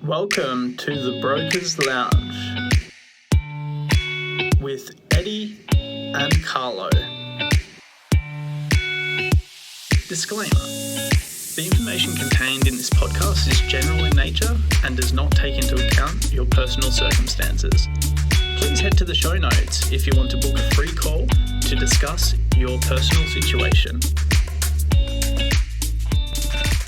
Welcome to the Brokers Lounge with Eddie and Carlo. Disclaimer: the information contained in this podcast is general in nature and does not take into account your personal circumstances. Please head to the show notes if you want to book a free call to discuss your personal situation.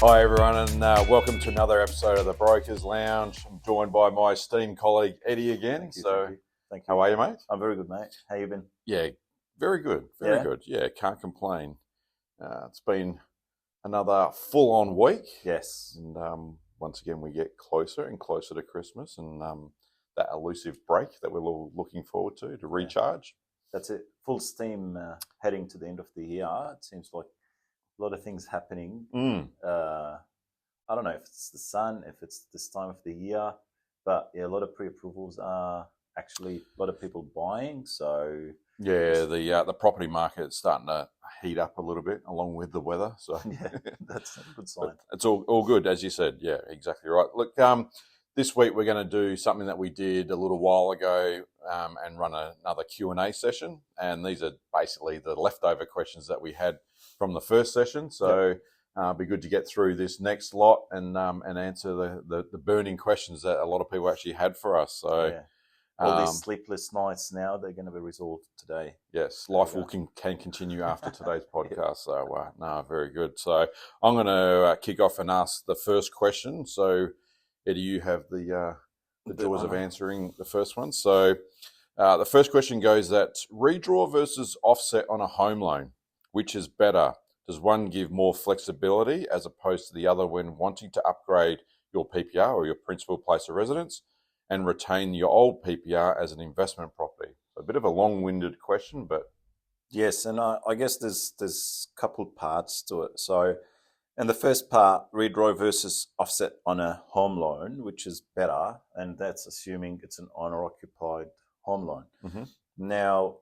Hi everyone, and welcome to another episode of the Brokers Lounge. I'm joined by my esteemed colleague Eddie again. Thank you. How are you, mate? I'm very good, mate. How you been? Yeah, very good. Very good. Yeah, can't complain. It's been another full-on week. Yes. And once again, we get closer and closer to Christmas and that elusive break that we're all looking forward to recharge. That's it. Full steam heading to the end of the year. It seems like a lot of things happening. I don't know if it's the sun, if it's this time of the year, but yeah, a lot of pre-approvals are actually a lot of people buying. So yeah, the property market is starting to heat up a little bit along with the weather. So yeah, that's a good sign. It's all good, as you said. Yeah, exactly right. Look, this week we're going to do something that we did a little while ago and run another Q&A session. And these are basically the leftover questions that we had from the first session. So it'd be good to get through this next lot and answer the burning questions that a lot of people actually had for us. So yeah. All these sleepless nights now, they're going to be resolved today. Yes, life can continue after today's podcast. So, no, very good. So I'm going to kick off and ask the first question. So, Eddie, you have the joys of answering the first one. So the first question goes that redraw versus offset on a home loan, which is better? Does one give more flexibility as opposed to the other when wanting to upgrade your PPR or your principal place of residence and retain your old PPR as an investment property? A bit of a long-winded question, but... Yes, and I guess there's a couple parts to it. So in the first part, redraw versus offset on a home loan, which is better, and that's assuming it's an owner-occupied home loan. Mm-hmm. Now,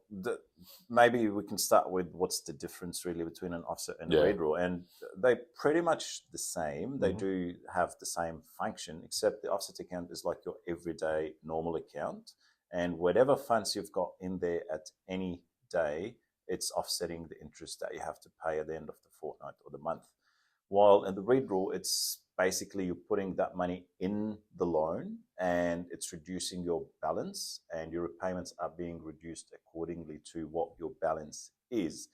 maybe we can start with what's the difference really between an offset and a redraw. And they're pretty much the same. They do have the same function, except the offset account is like your everyday normal account. And whatever funds you've got in there at any day, it's offsetting the interest that you have to pay at the end of the fortnight or the month. While in the redraw, it's basically you're putting that money in the loan and it's reducing your balance and your repayments are being reduced accordingly to what your balance is.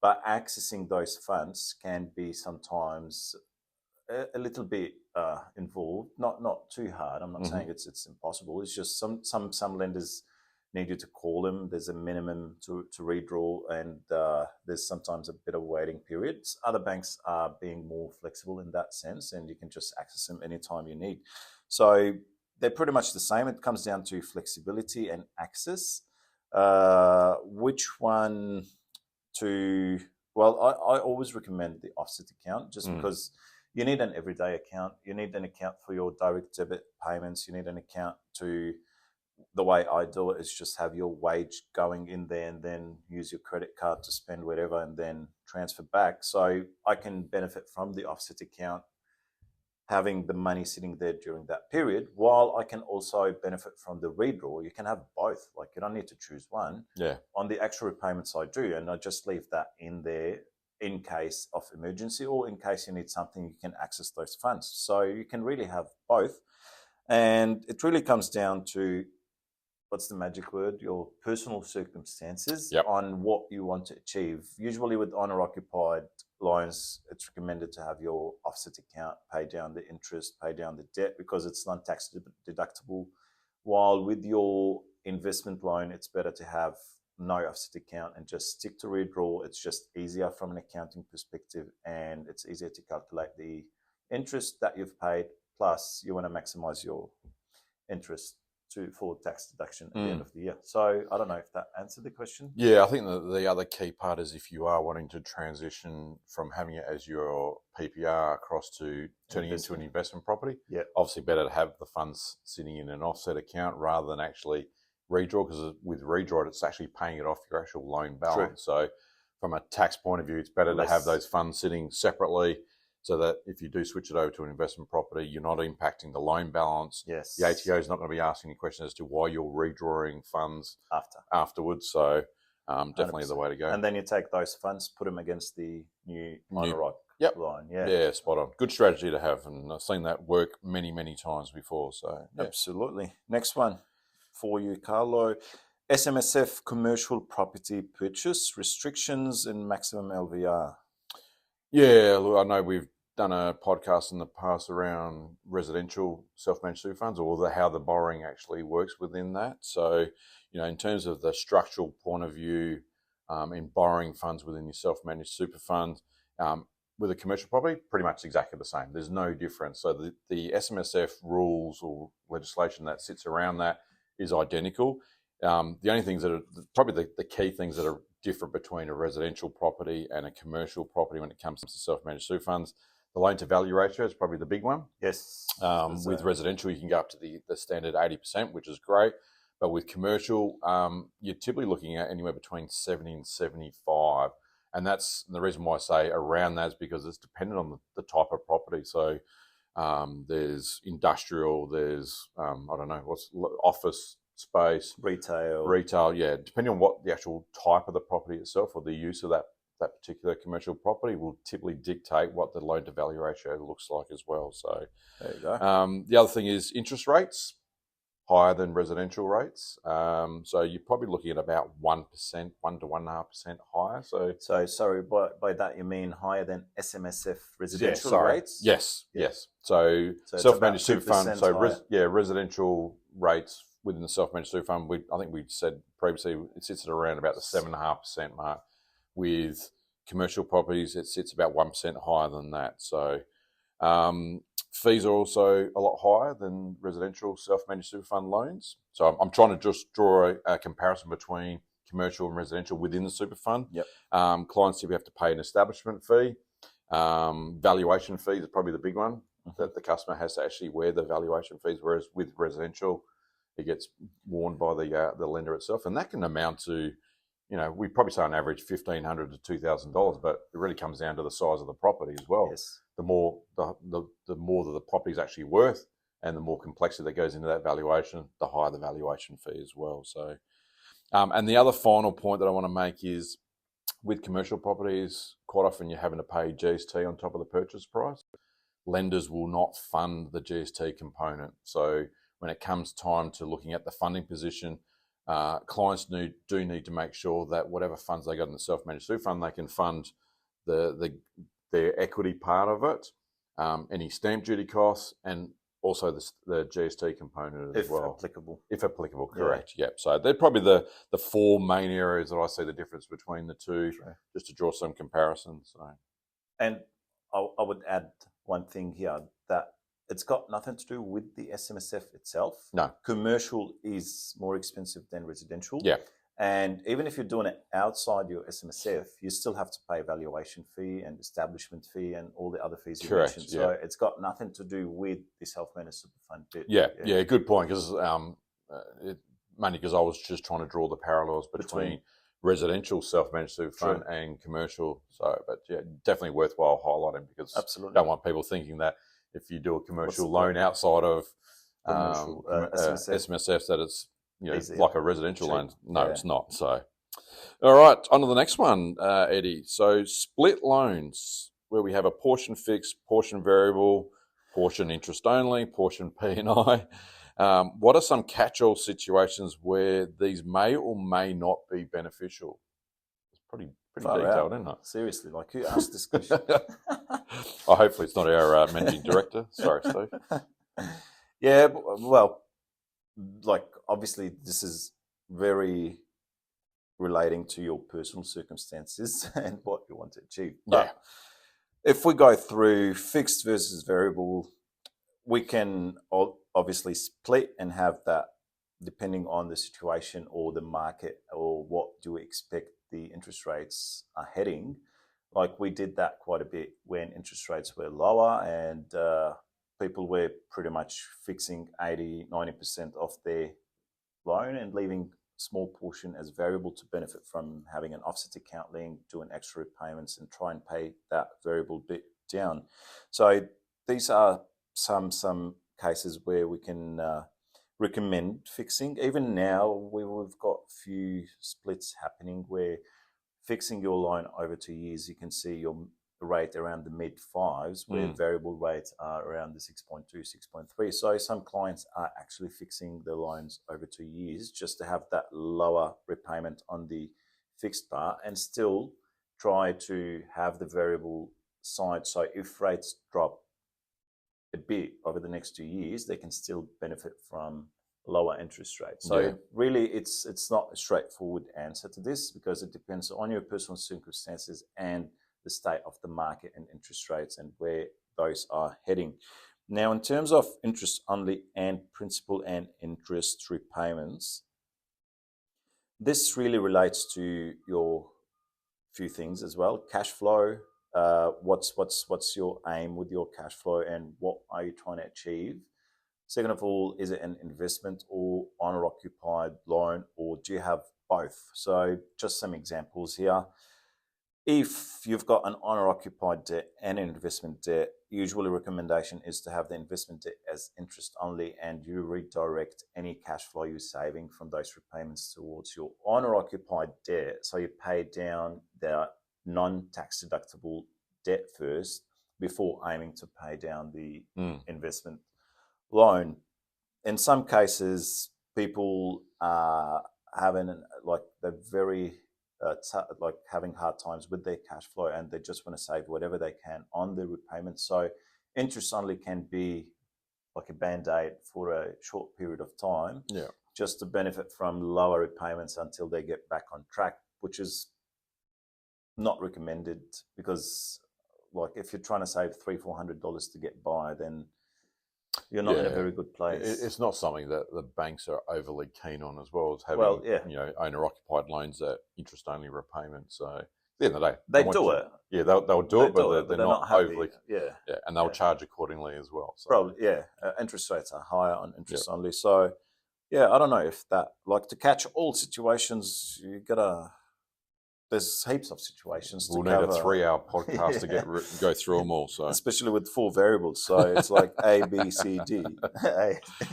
But accessing those funds can be sometimes a little bit involved, not too hard. I'm not saying it's impossible. It's just some lenders need you to call them. There's a minimum to redraw, and there's sometimes a bit of waiting periods. Other banks are being more flexible in that sense, and you can just access them anytime you need. So they're pretty much the same. It comes down to flexibility and access. Which one to... Well, I always recommend the offset account just because you need an everyday account. You need an account for your direct debit payments. You need an account to... The way I do it is just have your wage going in there and then use your credit card to spend whatever and then transfer back. So I can benefit from the offset account, having the money sitting there during that period, while I can also benefit from the redraw. You can have both. Like, you don't need to choose one. Yeah. On the actual repayments I do, and I just leave that in there in case of emergency or in case you need something, you can access those funds. So you can really have both. And it really comes down to, what's the magic word? Your personal circumstances on what you want to achieve. Usually with owner-occupied loans, it's recommended to have your offset account, pay down the interest, pay down the debt because it's non-tax deductible. While with your investment loan, it's better to have no offset account and just stick to redraw. It's just easier from an accounting perspective and it's easier to calculate the interest that you've paid. Plus, you want to maximize your interest for tax deduction at the end of the year. So I don't know if that answered the question. Yeah, I think the other key part is if you are wanting to transition from having it as your PPR across to turning into an investment property, obviously better to have the funds sitting in an offset account rather than actually redraw, because with redraw, it's actually paying it off your actual loan balance. True. So from a tax point of view, it's better to have those funds sitting separately so that if you do switch it over to an investment property, you're not impacting the loan balance. Yes. The ATO is not going to be asking any questions as to why you're redrawing funds afterwards. So definitely 100%. the way to go. And then you take those funds, put them against the new monorail line. Yeah, spot on. Good strategy to have, and I've seen that work many, many times before. So Absolutely. Next one for you, Carlo. SMSF commercial property purchase restrictions and maximum LVR. Yeah, look, I know we've done a podcast in the past around residential self-managed super funds, or how the borrowing actually works within that. So, in terms of the structural point of view, in borrowing funds within your self-managed super fund, with a commercial property, pretty much exactly the same. There's no difference. So the SMSF rules or legislation that sits around that is identical. The only things that are probably the key things that are different between a residential property and a commercial property when it comes to self-managed super funds, the loan to value ratio is probably the big one. Yes. With residential, you can go up to the standard 80%, which is great. But with commercial, you're typically looking at anywhere between 70 and 75. And that's the reason why I say around that is because it's dependent on the type of property. So there's industrial, there's, office space. Retail, yeah. Depending on what the actual type of the property itself or the use of that particular commercial property will typically dictate what the loan to value ratio looks like as well. So there you go. The other thing is interest rates, higher than residential rates. So you're probably looking at about 1%, 1 to 1.5% higher. So sorry, by that you mean higher than SMSF residential rates? Yes. So self-managed super fund. So residential rates within the self-managed super fund. I think we said previously it sits at around about the 7.5% mark. With commercial properties, it sits about 1% higher than that. So fees are also a lot higher than residential self-managed super fund loans. So I'm trying to just draw a comparison between commercial and residential within the super fund. Yep. Clients typically have to pay an establishment fee. Valuation fee is probably the big one, that the customer has to actually wear the valuation fees, whereas with residential, it gets worn by the lender itself. And that can amount to, we probably say on average $1,500 to $2,000, but it really comes down to the size of the property as well. Yes. The more that the property is actually worth, and the more complexity that goes into that valuation, the higher the valuation fee as well. So, and the other final point that I want to make is, with commercial properties, quite often you're having to pay GST on top of the purchase price. Lenders will not fund the GST component. So when it comes time to looking at the funding position, clients do need to make sure that whatever funds they got in the self-managed super fund, they can fund their equity part of it, any stamp duty costs, and also the GST component as well. If applicable, correct. Yeah. Yep. So they're probably the four main areas that I see the difference between the two, just to draw some comparisons. So. And I would add one thing here, that it's got nothing to do with the SMSF itself. No. Commercial is more expensive than residential. Yeah. And even if you're doing it outside your SMSF, you still have to pay valuation fee and establishment fee and all the other fees you mentioned. So it's got nothing to do with the self-managed super fund bit. Yeah, good point. Because mainly because I was just trying to draw the parallels between residential self-managed super fund and commercial. So, but yeah, definitely worthwhile highlighting, because absolutely don't want people thinking that if you do a commercial loan outside of SMSF that it's like a residential loan. No, it's not. So, all right, on to the next one, Eddie. So, split loans, where we have a portion fixed, portion variable, portion interest only, portion P&I. What are some catch-all situations where these may or may not be beneficial? It's pretty detailed, isn't it? Seriously, like, who asked this question? Hopefully it's not our managing director. Sorry, Steve. Yeah, well, like, obviously this is very relating to your personal circumstances and what you want to achieve. But if we go through fixed versus variable, we can obviously split and have that depending on the situation or the market, or what do we expect the interest rates are heading. Like, we did that quite a bit when interest rates were lower, and people were pretty much fixing 80-90% of their loan and leaving a small portion as variable to benefit from having an offset account link, doing extra repayments, and try and pay that variable bit down. So these are some cases where we can recommend fixing. Even now, we've got a few splits happening where fixing your loan over 2 years, you can see your rate around the mid fives, where variable rates are around the 6.2, 6.3. So some clients are actually fixing their loans over 2 years just to have that lower repayment on the fixed part and still try to have the variable side. So if rates drop a bit over the next 2 years, they can still benefit from lower interest rates. So really, it's not a straightforward answer to this because it depends on your personal circumstances and the state of the market and interest rates and where those are heading. Now, in terms of interest only and principal and interest repayments, this really relates to your few things as well. Cash flow. What's your aim with your cash flow and what are you trying to achieve? Second of all, is it an investment or owner-occupied loan, or do you have both? So just some examples here. If you've got an owner-occupied debt and an investment debt, usually recommendation is to have the investment debt as interest only and you redirect any cash flow you're saving from those repayments towards your owner-occupied debt. So you pay down the non-tax deductible debt first before aiming to pay down the investment loan. In some cases, people are having they're very having hard times with their cash flow and they just want to save whatever they can on the repayment. So interest only can be like a band-aid for a short period of time, just to benefit from lower repayments until they get back on track, which is not recommended because if you're trying to save $300-400 to get by, then you're not in a very good place. It's not something that the banks are overly keen on as well as having owner-occupied loans at interest-only repayment. So at the end of the day, they do it. Yeah, they'll do it, but they're not overly. Yeah, and they'll charge accordingly as well. So. Probably, interest rates are higher on interest only. So, I don't know if that to catch all situations, you gotta. There's heaps of situations. We'll need a 3-hour podcast to go through them all. So especially with 4 variables, so it's like A, B, C, D.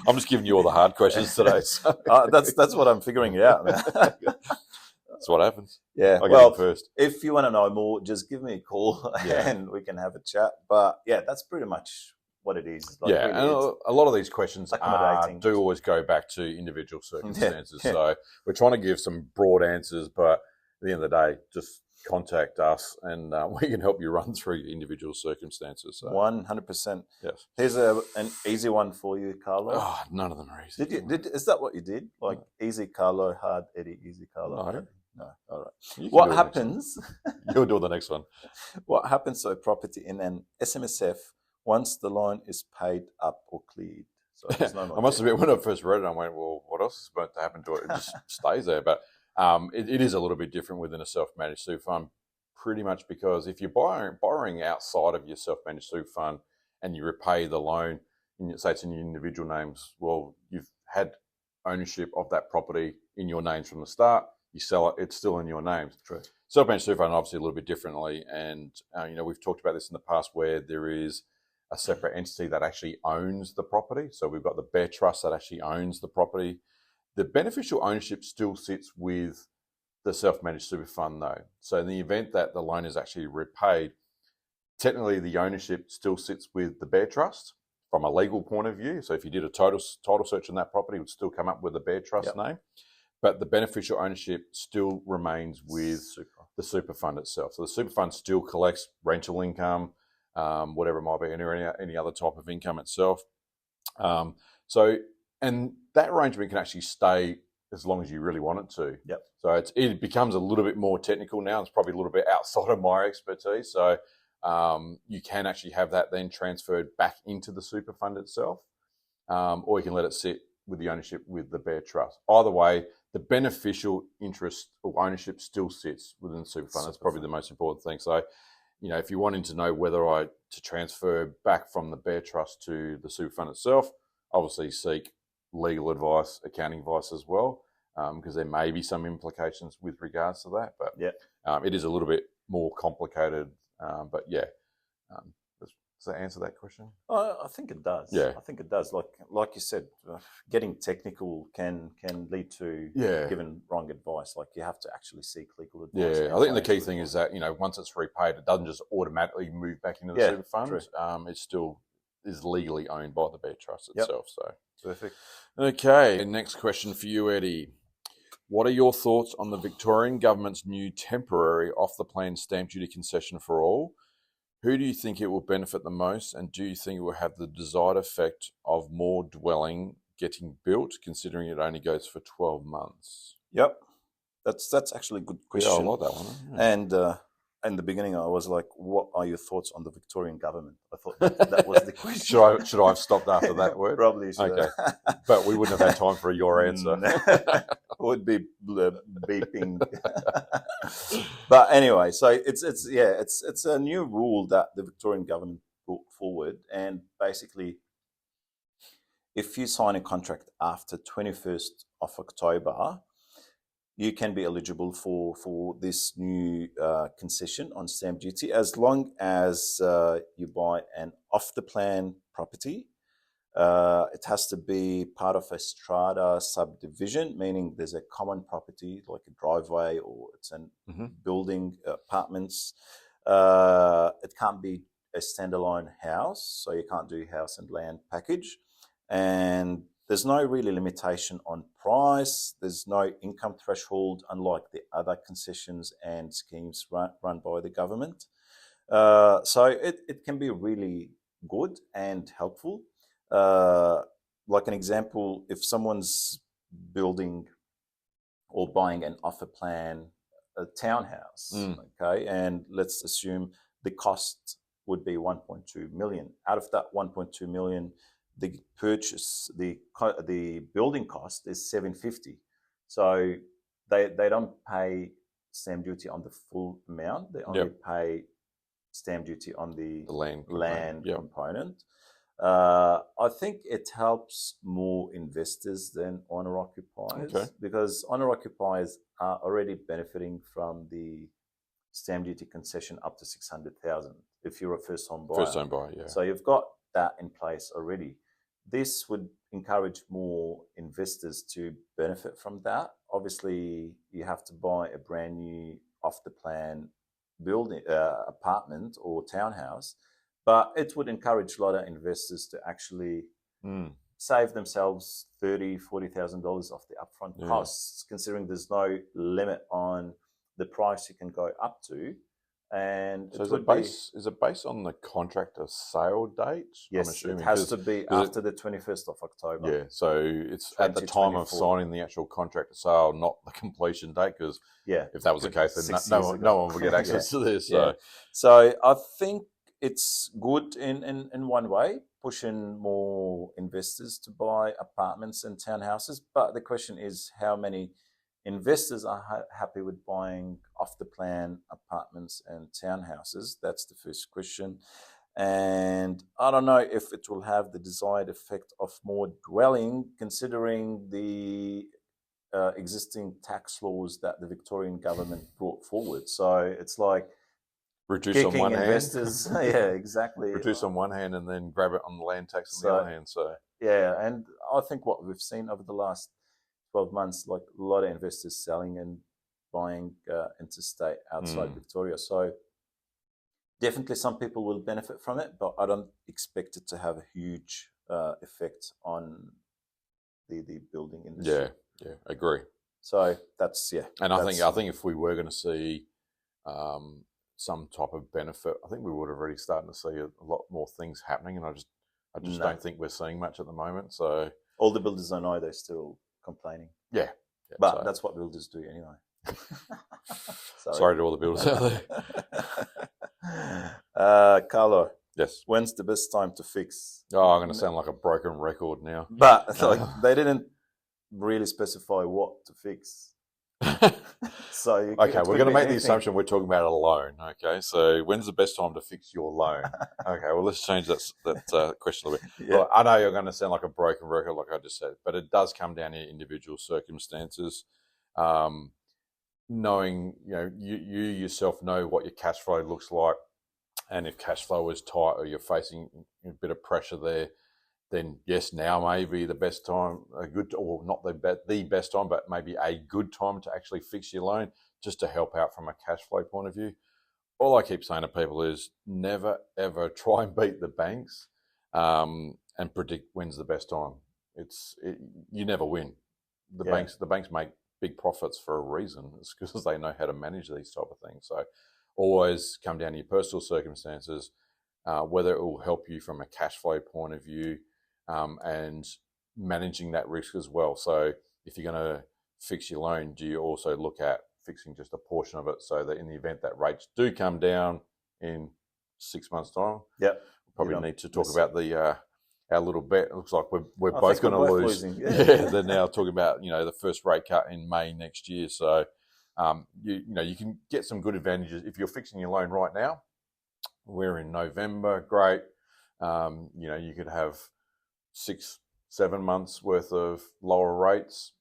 I'm just giving you all the hard questions today. So. That's what I'm figuring out, man. That's what happens. Yeah. I'll get first. If you want to know more, just give me a call and we can have a chat. But that's pretty much what it is. Really, and a lot of these questions do always go back to individual circumstances. So we're trying to give some broad answers, but at the end of the day, just contact us and we can help you run through your individual circumstances. So. 100%. Yes. Here's an easy one for you, Carlo. Oh, none of them are easy. Is that what you did? Easy, Carlo, hard, Eddie, easy, Carlo? No. All right. What happens? You'll do the next one. What happens to a property in an SMSF once the loan is paid up or cleared? So I must admit, when I first read it, I went, well, what else is going to happen to it? It just stays there. But it is a little bit different within a self-managed super fund, pretty much because if you're borrowing outside of your self-managed super fund and you repay the loan, say it's in your individual names, well, you've had ownership of that property in your names from the start. You sell it, it's still in your names. True. Self-managed super fund obviously a little bit differently, and we've talked about this in the past where there is a separate entity that actually owns the property. So we've got the Bear Trust that actually owns the property. The beneficial ownership still sits with the self-managed super fund though. So in the event that the loan is actually repaid, technically the ownership still sits with the Bear Trust from a legal point of view. So if you did a title search on that property, it would still come up with the Bear Trust name. But the beneficial ownership still remains with the super fund itself. So the super fund still collects rental income, whatever it might be, any other type of income itself. And that arrangement can actually stay as long as you really want it to. Yep. So it becomes a little bit more technical now. It's probably a little bit outside of my expertise. So you can actually have that then transferred back into the super fund itself, or you can let it sit with the ownership with the Bear Trust. Either way, the beneficial interest or ownership still sits within the super fund. That's probably the most important thing. So, if you're wanting to know whether to transfer back from the Bear Trust to the super fund itself, obviously seek legal advice, accounting advice as well, because there may be some implications with regards to that. But it is a little bit more complicated. Does that answer that question? I think it does. Yeah. I think it does. Like you said, getting technical can lead to giving wrong advice. Like you have to actually seek legal advice. Yeah, I think the key thing is that once it's repaid, it doesn't just automatically move back into the super fund. True. It still is legally owned by the bear trust itself. So perfect. Okay, next question for you, Eddie. What are your thoughts on the Victorian government's new temporary off-the-plan stamp duty concession for all? Who do you think it will benefit the most, and do you think it will have the desired effect of more dwelling getting built, considering it only goes for 12 months? Yep, that's actually a good question. Yeah, I like that one. Yeah. And in the beginning, I was like, "What are your thoughts on the Victorian government?" I thought that was the question. Should I have stopped after that word? Probably should. Okay, but we wouldn't have had time for your answer. Would be beeping. But anyway, so it's a new rule that the Victorian government brought forward, and basically, if you sign a contract after 21st of October, you can be eligible for this new concession on stamp duty as long as you buy an off-the-plan property. It has to be part of a strata subdivision, meaning there's a common property like a driveway or it's a building, apartments. It can't be a standalone house, so you can't do house and land package. And there's no really limitation on price. There's no income threshold, unlike the other concessions and schemes run by the government. So it can be really good and helpful. Like an example, if someone's building or buying an offer plan, a townhouse, okay, and let's assume the cost would be 1.2 million. Out of that 1.2 million, the building cost is 750. So they don't pay stamp duty on the full amount. They only pay stamp duty on the land component. I think it helps more investors than owner-occupiers because owner-occupiers are already benefiting from the stamp duty concession up to 600,000 if you're a first-home buyer. First-home buyer, yeah. So you've got that in place already. This would encourage more investors to benefit from that. Obviously, you have to buy a brand new off-the-plan building, apartment or townhouse, but it would encourage a lot of investors to actually save themselves $30,000, $40,000 off the upfront costs, considering there's no limit on the price you can go up to. And so is it based on the contractor sale date? Yes, it has to be after the 21st of October. Yeah, so it's at the time of signing the actual contract of sale, not the completion date, because if that was the case, then no one would get access to this. So I think it's good in one way, pushing more investors to buy apartments and townhouses. But the question is, how many investors are happy with buying off-the-plan apartments and townhouses? That's the first question. And I don't know if it will have the desired effect of more dwelling, considering the existing tax laws that the Victorian government brought forward. So it's like reduce on one investors. hand. Yeah, exactly. Reduce on one hand and then grab it on the land tax on the other hand. So yeah, and I think what we've seen over the last 12 months, like a lot of investors selling and buying interstate outside Victoria. So definitely some people will benefit from it, but I don't expect it to have a huge effect on the building industry. Yeah, agree. So that's And I think if we were going to see some type of benefit, I think we would have already started to see a lot more things happening, and I just don't think we're seeing much at the moment. So all the builders I know, they're still complaining. Yeah, but that's what builders do anyway. Sorry to all the builders out there. Carlo. Yes. When's the best time to fix? Oh, I'm going to sound like a broken record now. But they didn't really specify what to fix. So okay, we're going to make the assumption we're talking about a loan. Okay, so when's the best time to fix your loan? Okay, well, let's change that question a little bit. Yeah. Well, I know you're going to sound like a broken record, like I just said, but it does come down to individual circumstances. Knowing, you yourself know what your cash flow looks like, And if cash flow is tight or you're facing a bit of pressure there, then yes, now may be the best time, not the best time, but maybe a good time to actually fix your loan, just to help out from a cash flow point of view. All I keep saying to people is never, ever try and beat the banks and predict when's the best time. You never win. The banks make big profits for a reason. It's because they know how to manage these type of things. So always come down to your personal circumstances, whether it will help you from a cash flow point of view and managing that risk as well. So if you're going to fix your loan, do you also look at fixing just a portion of it so that in the event that rates do come down in 6 months' time, we'll probably need to talk about our little bet. It looks like we're both going to lose. They're now talking about the first rate cut in May next year. So you can get some good advantages if you're fixing your loan right now. We're in November, great. You could have 6-7 months worth of lower rates.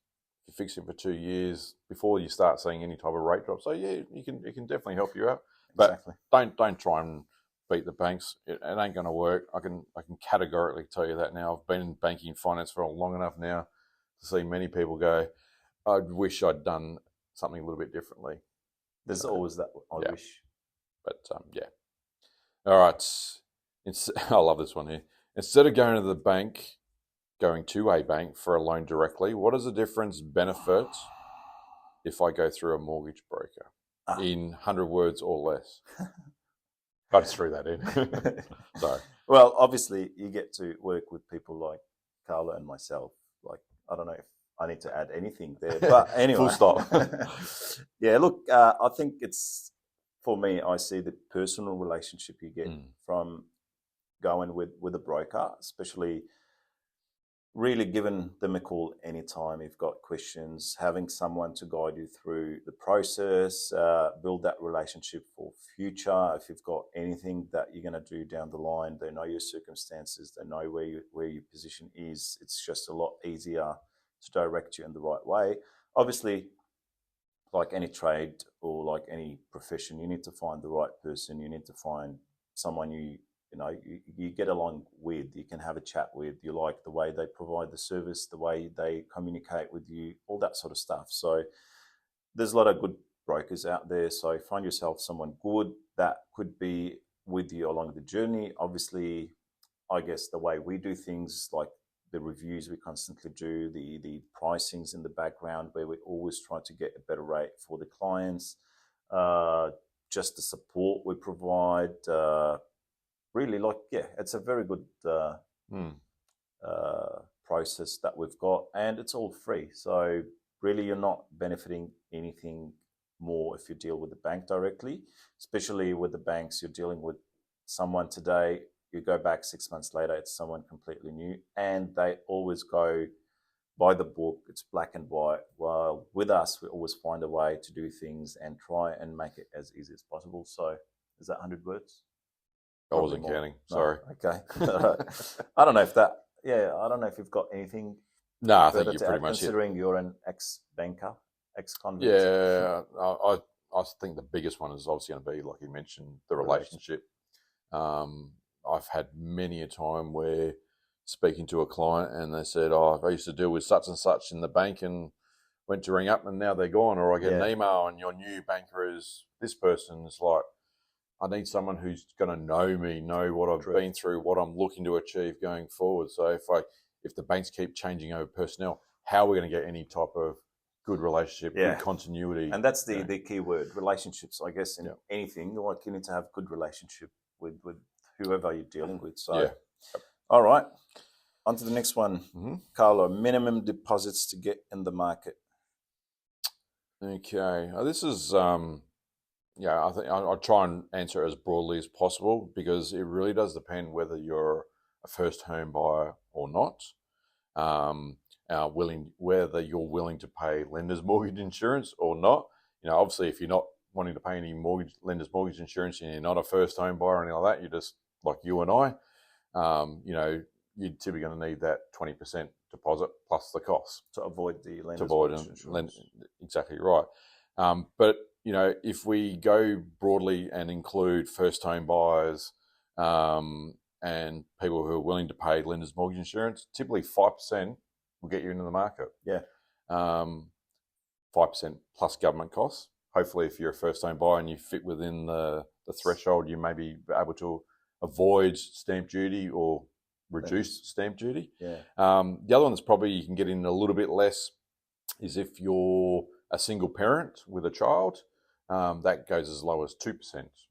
You fix it for 2 years before you start seeing any type of rate drop. So it can definitely help you out. But don't try and beat the banks. It ain't going to work. I can categorically tell you that now. I've been in banking and finance for long enough now to see many people go, I wish I'd done something a little bit differently. There's always that I wish. But all right. I love this one here. Instead of going to a bank for a loan directly, what is the difference benefit if I go through a mortgage broker? In 100 words or less. I just threw that in. Sorry. Well, obviously, you get to work with people like Carlo and myself. Like, I don't know if I need to add anything there, but anyway. Full stop. Look, I think it's, for me, I see the personal relationship you get from going with a broker, especially really giving them a call anytime you've got questions, having someone to guide you through the process, build that relationship for future. If you've got anything that you're going to do down the line, they know your circumstances, they know where your position is. It's just a lot easier to direct you in the right way. Obviously, like any trade or like any profession, you need to find the right person. You need to find someone you get along with, you can have a chat with, you like the way they provide the service, the way they communicate with you, all that sort of stuff. So there's a lot of good brokers out there. So find yourself someone good that could be with you along the journey. Obviously, I guess the way we do things, like the reviews we constantly do, the pricings in the background, where we always try to get a better rate for the clients, just the support we provide, really, it's a very good process that we've got, and it's all free. So really, you're not benefiting anything more if you deal with the bank directly, especially with the banks. You're dealing with someone today, you go back 6 months later, it's someone completely new, and they always go by the book. It's black and white. While with us, we always find a way to do things and try and make it as easy as possible. So is that 100 words? I wasn't counting. Sorry. No, okay. I don't know if you've got anything. No, I think you're pretty much considering you're an ex-banker, ex-convict. Yeah, I think the biggest one is obviously going to be, like you mentioned, the relationship. I've had many a time where speaking to a client and they said, I used to deal with such and such in the bank and went to ring up and now they're gone. Or I get an email and your new banker is this person. It's like, I need someone who's going to know me, know what I've been through, what I'm looking to achieve going forward. So if the banks keep changing over personnel, how are we going to get any type of good relationship, good continuity? And that's the key word, relationships. I guess in anything, like you need to have good relationship with whoever you're dealing with. So, all right, on to the next one. Mm-hmm. Carlo, minimum deposits to get in the market. Okay, this is... I think I'll try and answer it as broadly as possible because it really does depend whether you're a first home buyer or not, whether you're willing to pay lender's mortgage insurance or not. Obviously, if you're not wanting to pay any lender's mortgage insurance and you're not a first home buyer or anything like that, you're just like you and I, you're typically going to need that 20% deposit plus the cost to avoid the lender's mortgage insurance. Exactly right. But if we go broadly and include first home buyers and people who are willing to pay lender's mortgage insurance, typically 5% will get you into the market. Yeah. 5% plus government costs. Hopefully, if you're a first home buyer and you fit within the threshold, you may be able to avoid stamp duty or reduce stamp duty. Yeah. The other one that's probably you can get in a little bit less is if you're a single parent with a child, that goes as low as 2%.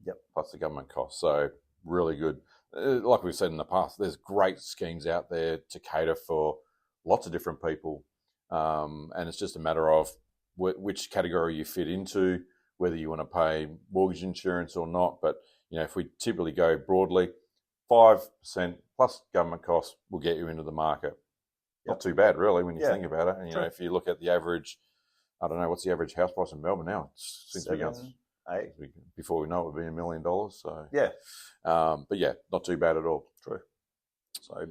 Yep. Plus the government cost. So really good. Like we've said in the past, there's great schemes out there to cater for lots of different people, and it's just a matter of which category you fit into, whether you want to pay mortgage insurance or not. But if we typically go broadly, 5% plus government costs will get you into the market. Not too bad, really, when you think about it. And if you look at the average, I don't know, what's the average house price in Melbourne now? Since 7, 8. Before we know it, would be $1 million. So yeah, but yeah, not too bad at all. True. So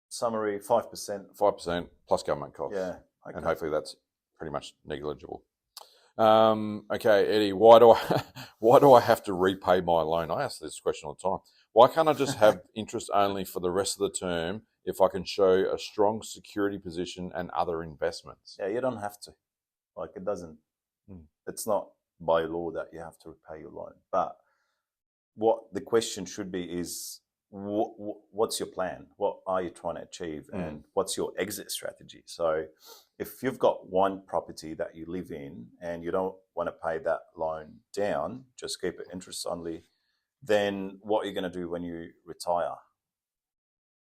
summary: 5% plus government costs. Yeah, okay. And hopefully that's pretty much negligible. Okay, Eddie, why do I have to repay my loan? I ask this question all the time. Why can't I just have interest only for the rest of the term if I can show a strong security position and other investments? Yeah, you don't have to. It doesn't. It's not by law that you have to repay your loan. But what the question should be is, what's your plan? What are you trying to achieve? And what's your exit strategy? So if you've got one property that you live in and you don't want to pay that loan down, just keep it interest only, then what are you going to do when you retire?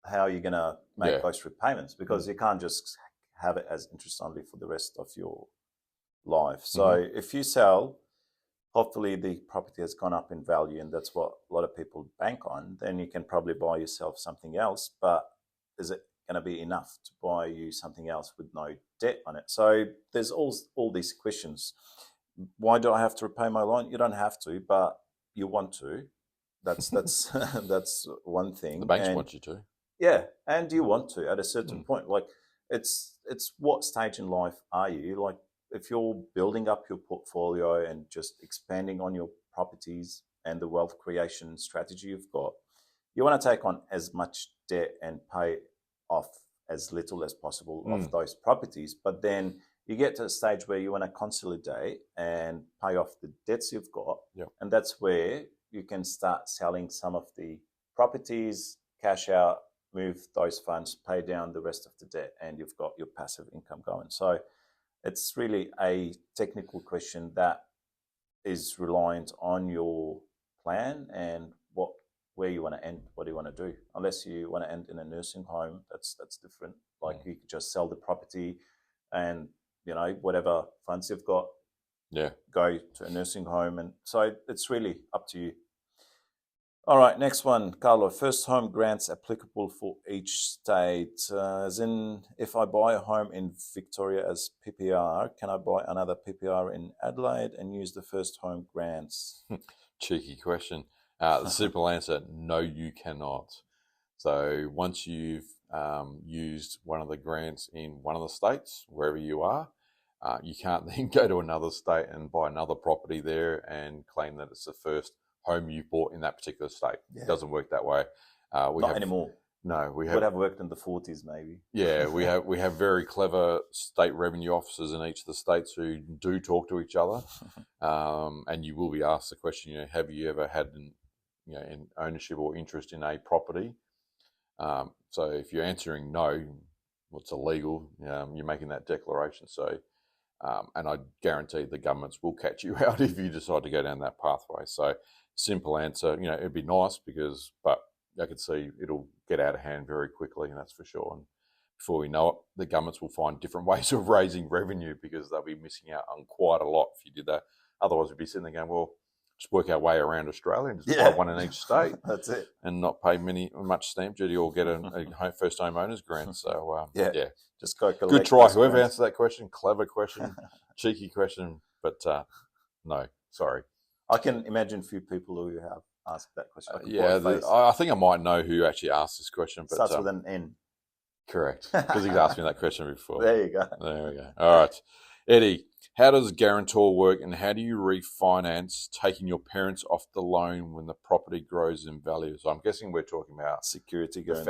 How are you going to make those repayments? Because you can't just have it as interest only for the rest of your life. So if you sell, hopefully the property has gone up in value, and that's what a lot of people bank on, then you can probably buy yourself something else. But is it going to be enough to buy you something else with no debt on it? So there's all these questions. Why do I have to repay my loan? You don't have to, but you want to. That's that's one thing. The banks want you to. Yeah, and you want to at a certain point. It's what stage in life are you? If you're building up your portfolio and just expanding on your properties and the wealth creation strategy you've got, you want to take on as much debt and pay off as little as possible of those properties. But then you get to a stage where you want to consolidate and pay off the debts you've got. Yep. And that's where you can start selling some of the properties, cash out, move those funds, pay down the rest of the debt, and you've got your passive income going. So it's really a technical question that is reliant on your plan and where you want to end, what do you want to do. Unless you want to end in a nursing home, that's different. You could just sell the property and, whatever funds you've got, go to a nursing home. And so it's really up to you. All right, next one, Carlo. First home grants applicable for each state. As in, if I buy a home in Victoria as PPR, can I buy another PPR in Adelaide and use the first home grants? Cheeky question. The simple answer, no, you cannot. So once you've used one of the grants in one of the states, wherever you are, you can't then go to another state and buy another property there and claim that it's the first home you bought in that particular state. It doesn't work that way. Not anymore. No, we would have worked in the 40s maybe. Yeah, we have very clever state revenue officers in each of the states who do talk to each other, and you will be asked the question: have you ever had an ownership or interest in a property? So if you're answering no, it's illegal. You're making that declaration. So, and I guarantee the governments will catch you out if you decide to go down that pathway. So, simple answer. It'd be nice but I could see it'll get out of hand very quickly, and that's for sure. And before we know it, the governments will find different ways of raising revenue because they'll be missing out on quite a lot if you did that. Otherwise, we'd be sitting there going, well, just work our way around Australia and just buy one in each state. That's it. And not pay much stamp duty or get a first home owners grant. So, just go collect. Good try. Whoever answered that question, clever question, cheeky question, but no, sorry. I can imagine a few people who have asked that question. I think I might know who actually asked this question. But starts with an N. Correct, because he's asked me that question before. There you go. There we go. All right. Eddie, how does guarantor work, and how do you refinance taking your parents off the loan when the property grows in value? So I'm guessing we're talking about security the guarantee.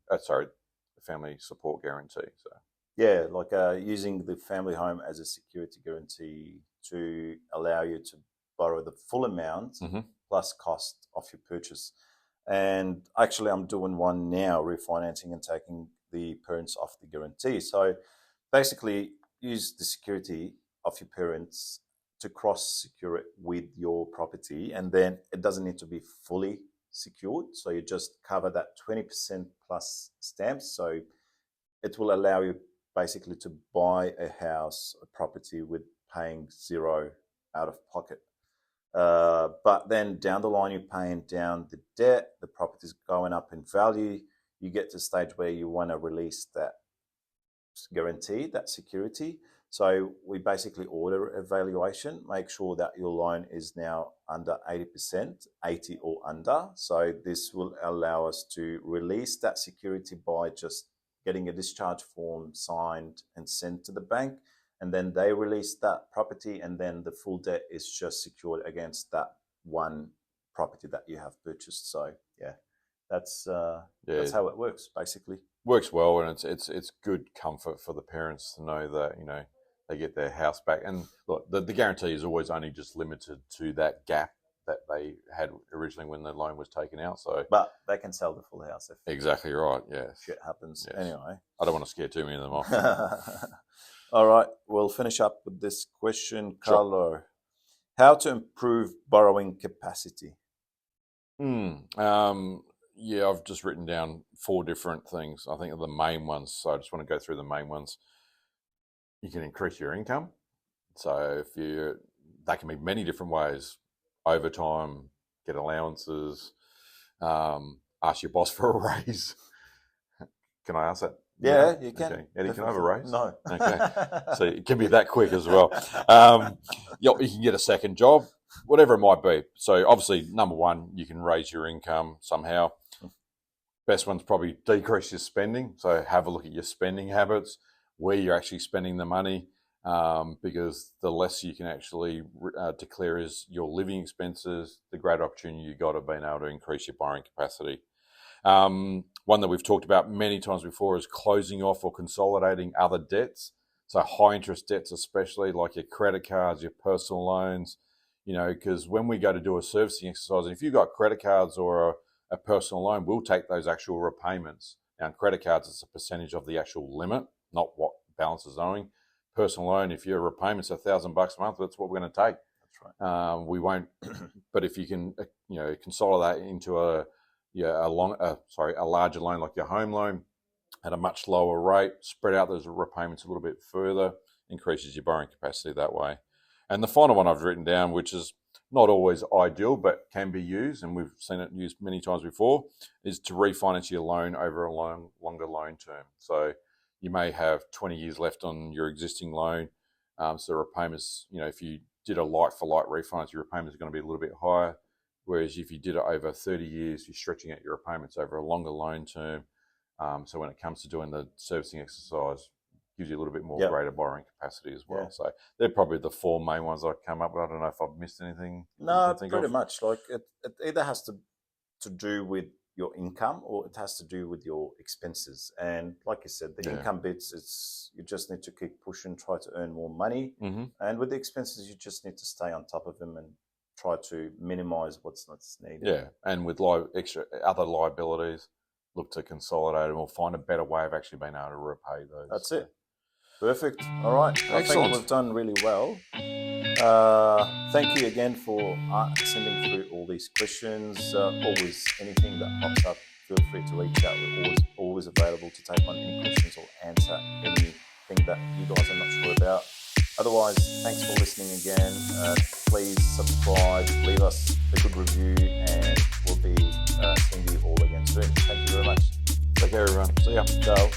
the family support guarantee. So Yeah, like using the family home as a security guarantee to allow you to borrow the full amount plus cost of your purchase. And actually, I'm doing one now, refinancing and taking the parents off the guarantee. So basically, use the security of your parents to cross-secure it with your property, and then it doesn't need to be fully secured. So you just cover that 20% plus stamps. So it will allow you basically to buy a house, a property with paying zero out of pocket. But then down the line, you're paying down the debt, the property's going up in value. You get to a stage where you want to release that guarantee, that security. So we basically order a valuation, make sure that your loan is now under 80%, 80 or under. So this will allow us to release that security by just getting a discharge form signed and sent to the bank. And then they release that property, and then the full debt is just secured against that one property that you have purchased. So yeah, that's how it works basically. Works well, and it's good comfort for the parents to know that, you know, they get their house back. And look, the guarantee is always only just limited to that gap that they had originally when the loan was taken out. So, but they can sell the full house if exactly right. Yeah, shit happens. Yes. Anyway, I don't want to scare too many of them off. All right, we'll finish up with this question, Carlo. Sure. How to improve borrowing capacity? Yeah, I've just written down 4 different things. I think are the main ones. So I just want to go through the main ones. You can increase your income. So that can be many different ways. Overtime, get allowances, ask your boss for a raise. Can I ask that? Yeah, you can. Okay. Eddie, can I have a raise? No. Okay. So it can be that quick as well. You can get a second job, whatever it might be. So obviously, number one, you can raise your income somehow. Best one's probably decrease your spending. So have a look at your spending habits, where you're actually spending the money, because the less you can actually declare as your living expenses, the greater opportunity you got of being able to increase your borrowing capacity. One that we've talked about many times before is closing off or consolidating other debts. So high interest debts, especially like your credit cards, your personal loans, you know, because when we go to do a servicing exercise, and if you've got credit cards or a personal loan, we'll take those actual repayments. Now, in credit cards, it's a percentage of the actual limit, not what balance is owing. Personal loan, if your repayment's $1,000 a month, that's what we're going to take. That's right. We won't, but if you can, consolidate into a larger loan like your home loan at a much lower rate, spread out those repayments a little bit further, increases your borrowing capacity that way. And the final one I've written down, which is not always ideal but can be used, and we've seen it used many times before, is to refinance your loan over a longer loan term. So you may have 20 years left on your existing loan, so repayments, if you did a like-for-like refinance, your repayments are going to be a little bit higher. Whereas if you did it over 30 years, you're stretching out your repayments over a longer loan term. So when it comes to doing the servicing exercise, gives you a little bit more greater borrowing capacity as well. Yeah. So they're probably the 4 main ones I've come up with. I don't know if I've missed anything. No, pretty much. Like it either has to do with your income or it has to do with your expenses. And like you said, the income bits, you just need to keep pushing, try to earn more money. Mm-hmm. And with the expenses, you just need to stay on top of them and try to minimize what's not needed. Yeah, and with extra other liabilities, look to consolidate them or find a better way of actually being able to repay those. That's it. Perfect. All right. Excellent. I think we've done really well. Thank you again for sending through all these questions. Always anything that pops up, feel free to reach out. We're always available to take on any questions or answer anything that you guys are not sure about. Otherwise, thanks for listening again. Please subscribe, leave us a good review, and we'll be seeing you all again soon. Thank you very much. Take care, everyone. See ya. Ciao.